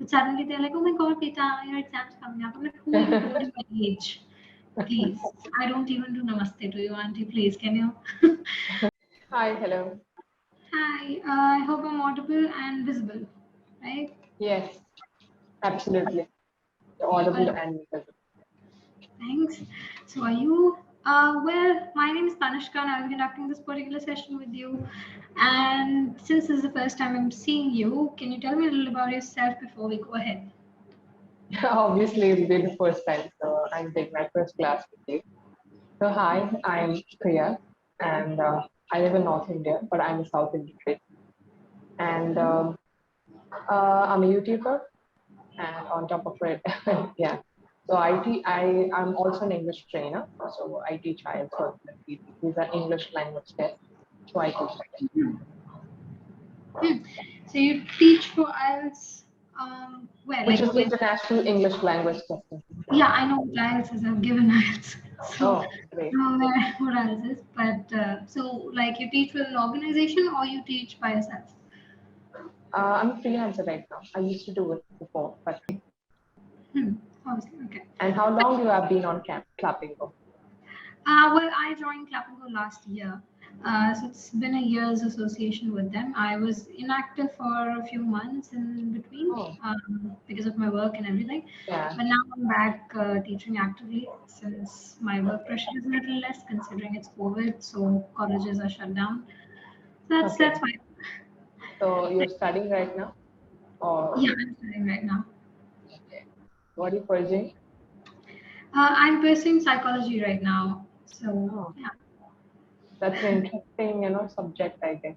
But suddenly they're like, oh my God, beta, your exam's coming up. I'm like, who are you holding my age? Please. I don't even do namaste to you, auntie. Please, can you? Hi, hello. Hi, I hope I'm audible and visible, right? Yes, absolutely. Audible Well, and visible. thanks. So, are you? Well, my name is Tanishka, and I'll be conducting this particular session with you. And since this is the first time I'm seeing you, can you tell me a little about yourself before we go ahead? Obviously, it'll be the first time, so I'm taking my first class with you. So, hi, I'm Priya, and I live in North India, but I'm a South Indian kid. And I'm a YouTuber, and on top of it, yeah. So I'm also an English trainer. So I teach IELTS, TOEFL, and PTE. These are English language tests. So I teach them. Hmm. So you teach for IELTS, where? Which Like is when? International English Language Testing. Yeah, I know what IELTS is. I've given IELTS, so Oh, great. I'm aware what IELTS is. But so, like, you teach with an organization or you teach by yourself? I'm a freelancer right now. I used to do it before, but Hmm. Obviously, okay. and how long you have been on Clapingo? Well, I joined Clapingo last year. So it's been a year's association with them. I was inactive for a few months in between Oh, because of my work and everything. yeah. But now I'm back teaching actively since my work pressure is a little less considering it's COVID, so colleges are shut down. That's Okay. fine. So you're studying right now, or Yeah, I'm studying right now. okay. What are you pursuing? I'm pursuing psychology right now. So Oh, yeah. that's an interesting, subject, I guess.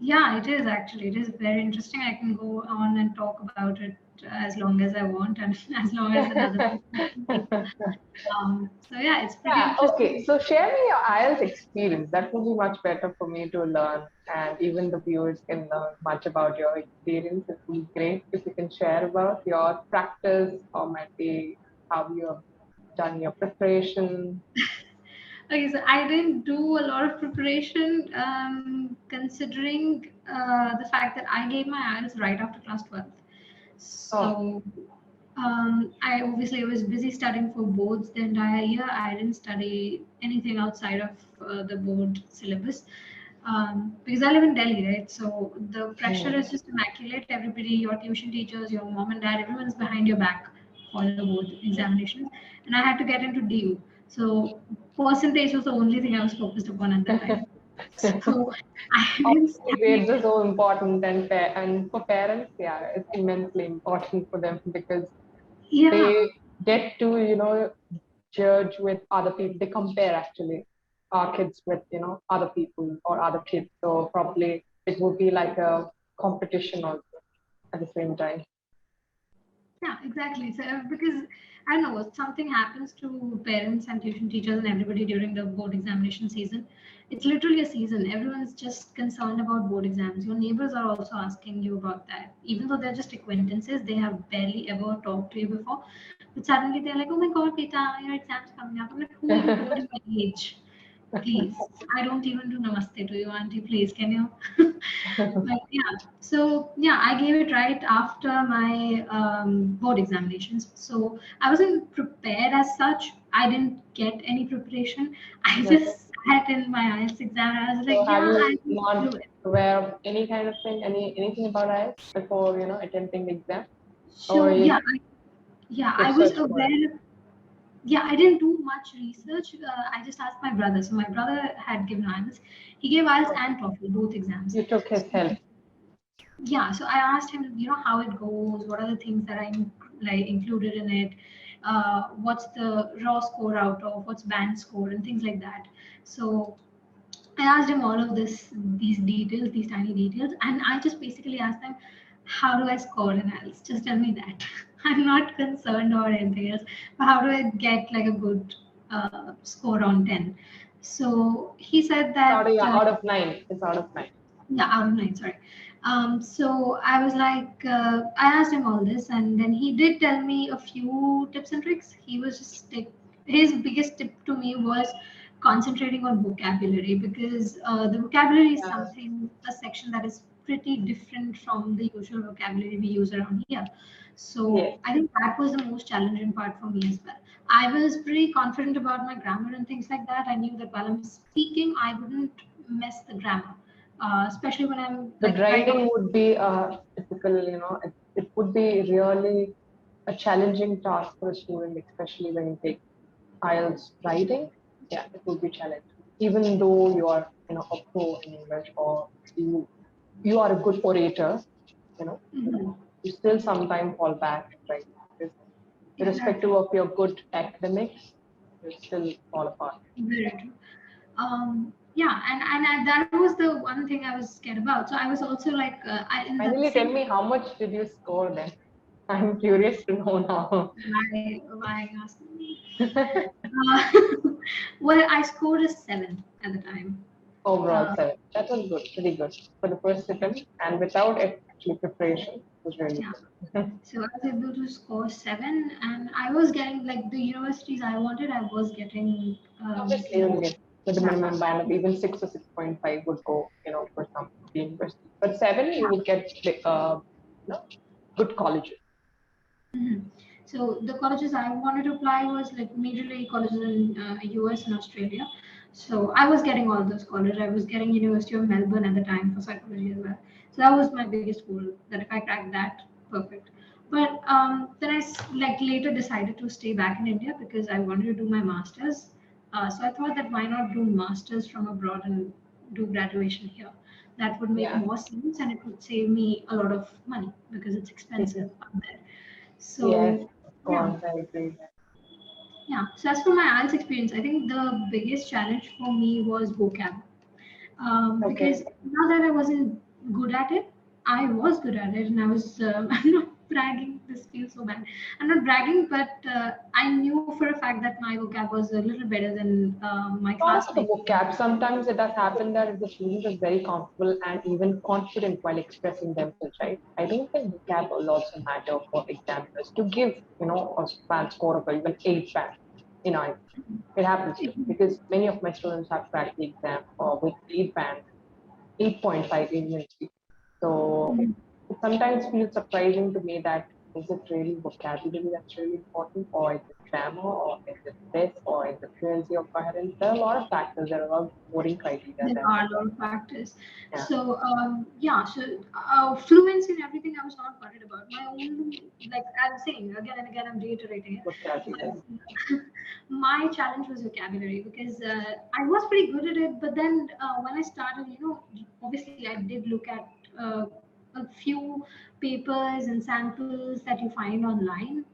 Yeah, it is actually. It is very interesting. I can go on and talk about it as long as I want and as long as another person. So yeah, it's pretty Yeah, okay. interesting. So share me your IELTS experience. That would be much better for me to learn, and even the viewers can learn much about your experience. It would be great if you can share about your practice or maybe how you have done your preparation. Okay, so I didn't do a lot of preparation considering the fact that I gave my IELTS right after class 12th. Oh, So I obviously was busy studying for boards the entire year. I didn't study anything outside of the board syllabus because I live in Delhi, right? So the pressure hmm. is just immaculate. Everybody, your tuition teachers, your mom and dad, everyone's behind your back for the board examinations, and I had to get into DU. So percentage was the only thing I was focused upon at that time. So I didn't Obviously, study. grades are so important, and for parents, yeah, it's immensely important for them because Yeah, they get to judge with other people. They compare actually our kids with other people or other kids, so probably it would be like a competition also at the same time. yeah, exactly. So because I don't know, something happens to parents and tuition teachers and everybody during the board examination season. It's literally a season. Everyone's just concerned about board exams. Your neighbors are also asking you about that. Even though they're just acquaintances, they have barely ever talked to you before. But suddenly they're like, "Oh my God, beta, your exam's coming up." I'm like, "Who are you holding my age? Please, I don't even do namaste to you, auntie. Please, can you?" But yeah, so yeah, I gave it right after my board examinations. So I wasn't prepared as such. I didn't get any preparation. I Okay. just sat in my IELTS exam and I was So like, have yeah, I you can do not it. aware of any kind of thing, anything about IELTS before attempting the exam, or So you yeah, I just was search for it? aware. Yeah, I didn't do much research. I just asked my brother. So my brother had given IELTS. He gave IELTS Oh, and TOEFL, both exams. you took his So help. yeah, so I asked him, how it goes, what are the things that like included in it, what's the raw score out of, what's band score, and things like that. So I asked him all of these details, these tiny details, and I just basically asked them, how do I score in IELTS? Just tell me that. I'm not concerned or anything else, but how do I get like a good score on 10? So he said that. Out of nine. It's out of nine. Yeah, out of nine, sorry. So I was like, I asked him all this, and then he did tell me a few tips and tricks. He was just like, his biggest tip to me was concentrating on vocabulary because the vocabulary is Yeah. something, a section that is pretty different from the usual vocabulary we use around here. So Yes. I think that was the most challenging part for me as well. I was pretty confident about my grammar and things like that. I knew that while I'm speaking, I wouldn't mess the grammar, especially when I'm But like right writing off. would be a typical, it would be really a challenging task for a student, especially when you take IELTS writing. Yeah, it would be challenging. Even though you are, a pro in English or you are a good orator, you know, Mhm. you still sometimes fall back in writing because irrespective Exactly. of your good academics, you still fall apart. Very true. Yeah, and that was the one thing I was scared about. So I was also like, in the Finally, tell same me how much did you score then? I'm curious to know now. why asking me? Uh, well, I scored a 7 at the time. Overall, Uh, 7. That was good, pretty good for the first attempt, and without actually preparation, it was really yeah, good. so I was able to score 7, and I was getting like the universities I wanted. I was getting, Obviously, like, you'll get with the yeah, minimum band of even 6 or 6.5 would go, for some university. But 7, you yeah. would get, you know, good colleges. Mhm. So the colleges I wanted to apply was like majorly colleges in US and Australia. So I was getting all those colleges. I was getting University of Melbourne at the time for psychology as well. So that was my biggest goal. That if I cracked that, perfect. But then like later decided to stay back in India because I wanted to do my masters. So I thought that why not do masters from abroad and do graduation here? That would make Yeah. more sense and it would save me a lot of money because it's expensive out there. Yes, So of yeah, course, I agree. yeah. So as for my IELTS experience, I think the biggest challenge for me was vocab. Because Okay. now that I wasn't good at it, I was good at it, and I was. I'm not bragging. This feels so bad. I'm not bragging, but I knew for a fact that my vocab was a little better than my Also, the classmates. vocab, sometimes it does happen that if the student is very comfortable and even confident while expressing themselves, right? I don't think vocab will also matter for examiners to give, a band score of even 8 band in IELTS. It happens to because many of my students have cracked the exam with 8 band, 8.5 even. So Mhm. it sometimes feels surprising to me that is it really vocabulary that's really important, or is it grammar, or is it this, or is it fluency or coherence? There are a lot of factors. There are a lot of scoring criteria There there. are a lot of factors. Yeah, So yeah, so fluency and everything I was not worried about. My only, like I'm saying again and again, I'm reiterating it. vocabulary. My challenge was vocabulary because I was pretty good at it. But then when I started, obviously I did look at a few papers and samples that you find online.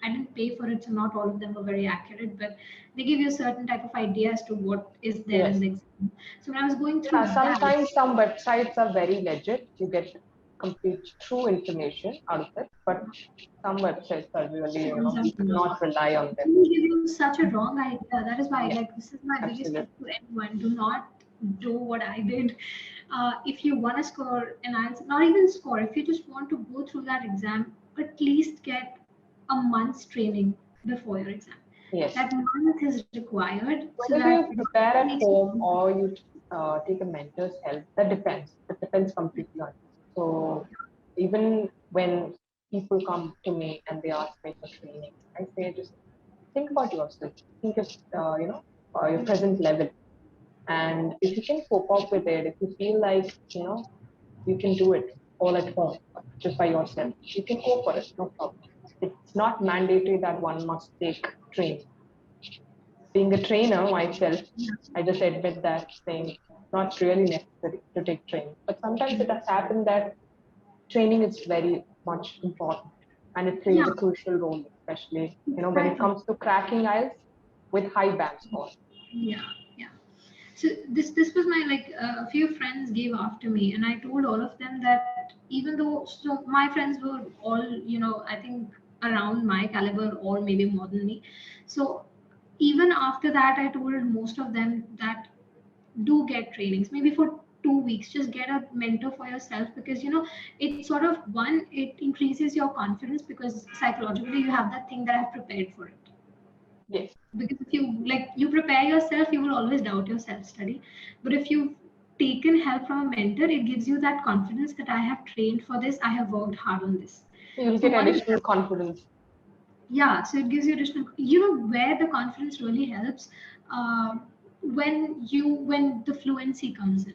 I didn't pay for it, so not all of them were very accurate, but they give you a certain type of idea as to what is there in Yes. the exam. So when I was going Yeah, through that, sometimes some websites are very legit. You get complete true information out of it, but some websites are really, you cannot rely on them. it will give you such a wrong idea. That is why, Yeah, like, this is my biggest absolutely. tip to anyone: do not do what I did. If you want to score an answer, not even score, if you just want to go through that exam, at least get a month's training before your exam. Yes. That month is required so Whether that you prepare it at makes home you. or you take a mentor's help, that depends. It depends completely on you. So even when people come to me and they ask me for training, I say just think about yourself. Think of your present level, and if you can cope up with it, if you feel like you can do it all at home just by yourself, you can go for it. No problem. It's not mandatory that one must take training. Being a trainer myself, I just admit that saying it's not really necessary to take training. But sometimes it has happened that training is very much important and it plays Yeah, a crucial role, especially when it exactly. comes to cracking IELTS with high band scores. Yeah, yeah. So this was my like a few friends gave after me, and I told all of them that even though my friends were all I think around my caliber or maybe more than me. So even after that, I told most of them that do get trainings maybe for 2 weeks. Just get a mentor for yourself because it's sort of one, it increases your confidence because psychologically you have that thing that I've prepared for it. Yes. Because if you prepare yourself, you will always doubt your self study. But if you taken help from a mentor, it gives you that confidence that I have trained for this, I have worked hard on this. You'll So get one is, additional confidence. yeah, so it gives you additional, where the confidence really helps, uh, when the fluency comes in,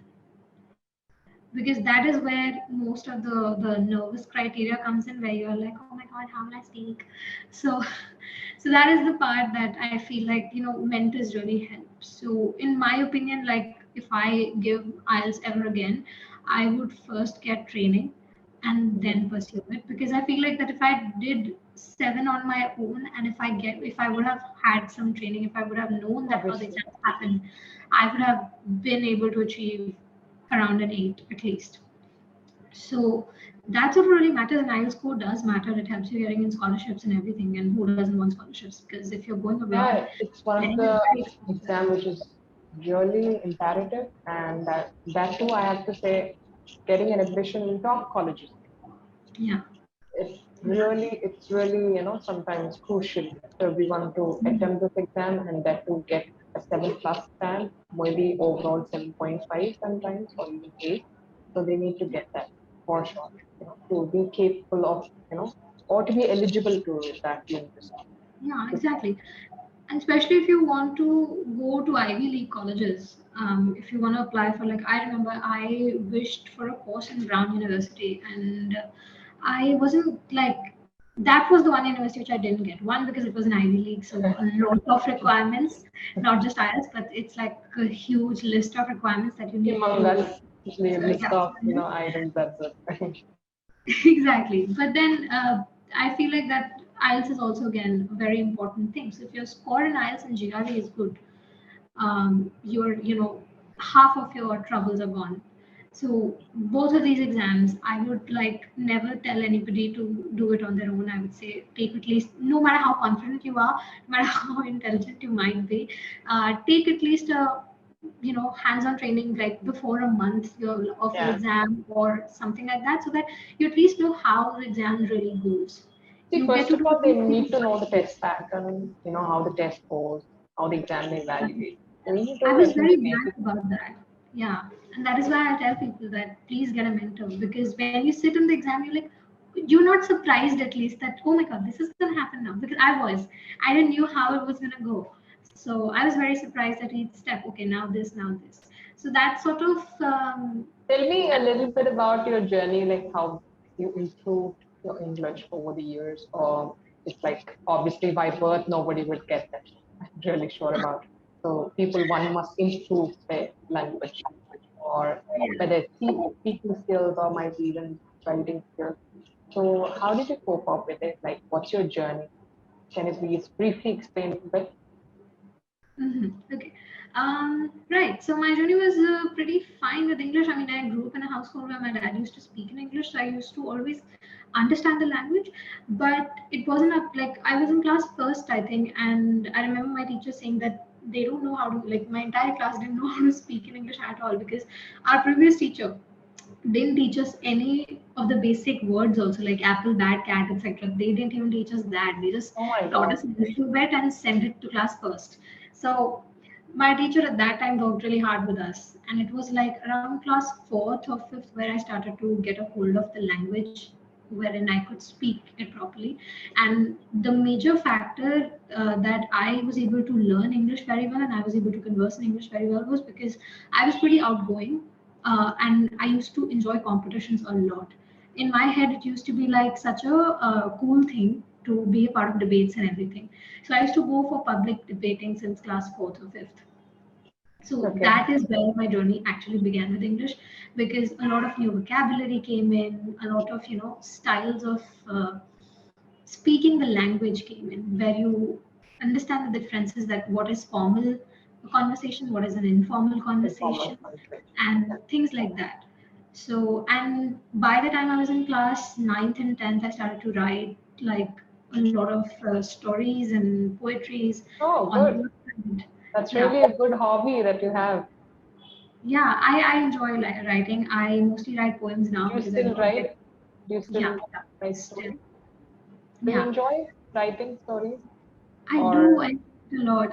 because that is where most of the nervous criteria comes in, where you're like, oh my god, how will I speak? So so that is the part that I feel like, mentors really help. So in my opinion, like, if I give IELTS ever again, I would first get training and Mhm. then pursue it, because I feel like that if I did 7 on my own, and if I would have had some training, if I would have known that how the Obviously. exams happen, I would have been able to achieve around an 8 at least. So that's what really matters. And IELTS score does matter. It helps you getting in scholarships and everything. And who doesn't want scholarships? Because if you're going abroad, Yeah, it's one of getting is the very expensive. exam which is really imperative, and that too, I have to say, getting an admission in top colleges. Yeah, It's really, sometimes crucial for everyone to attempt this exam and that to get a 7+ stand, maybe overall 7.5 sometimes or even 8. So they need to get that for sure, to be capable of, or to be eligible to that university. yeah, exactly. And especially if you want to go to Ivy League colleges, if you want to apply for, like, I remember I wished for a course in Brown University, and I wasn't like, that was the one university which I didn't get. One, because it was an Ivy League, so a lot of requirements, not just IELTS, but it's like a huge list of requirements that you need Among to. us, the list Yeah, of, items that's it. exactly. But then I feel like that IELTS is also again a very important thing. So if your score in IELTS and GRE is good, half of your troubles are gone. So both of these exams, I would like never tell anybody to do it on their own. I would say take at least, no matter how confident you are, no matter how intelligent you might be, take at least a hands-on training like before a month of your Yeah. exam or something like that, so that you at least know how the exam really goes. See, You get first to of do all, they these need things. to know the test pattern, how the test goes, how the exam they evaluate. They need I to was at very least make glad it. about that. Yeah. And that is why I tell people that please get a mentor, because when you sit in the exam, you're not surprised at least that, oh my God, this is going to happen now. Because I was. I didn't knew how it was going to go. So I was very surprised at each step. Okay, now this, now this. So that sort of, Tell me a little bit about your journey, like how you improved your English over the years, or it's like obviously by birth nobody would get that. I'm really sure about. So people, one must improve their language, or yeah. whether it's speaking skills or might be even writing skills. So how did you cope up with it? Like, what's your journey? Can you please briefly explain a bit? Okay. Right. So my journey was pretty fine with English. I mean, I grew up in a household where my dad used to speak in English, so I used to always understand the language. But it wasn't up like I was in class first, I think, and I remember my teacher saying that they don't know how to, like, my entire class didn't know how to speak in English at all, because our previous teacher didn't teach us any of the basic words also, like apple, bad, cat, etc. They didn't even teach us that. They just Oh my taught God. us the alphabet and sent it to class first. So my teacher at that time worked really hard with us, and it was like around class fourth or fifth where I started to get a hold of the language, wherein I could speak it properly. And the major factor that I was able to learn English very well and I was able to converse in English very well was because I was pretty outgoing, and I used to enjoy competitions a lot. In my head, it used to be like such a cool thing to be a part of debates and everything. So I used to go for public debating since class fourth or fifth. So Okay. that is where my journey actually began with English, because a lot of new vocabulary came in, a lot of styles of speaking the language came in, where you understand the differences, that what is formal conversation, what is an informal Informal conversation, country. and things like that. So, and by the time I was in class ninth and 10th, I started to write like a lot of stories and poetries Oh, on good. both sides. That's Yeah, really a good hobby that you have. yeah, I enjoy like writing. I mostly write poems now Do you because I still don't write? get. Do you Yeah, still yeah, write still. stories? Do you Yeah, enjoy writing stories? I do. Or I do a lot.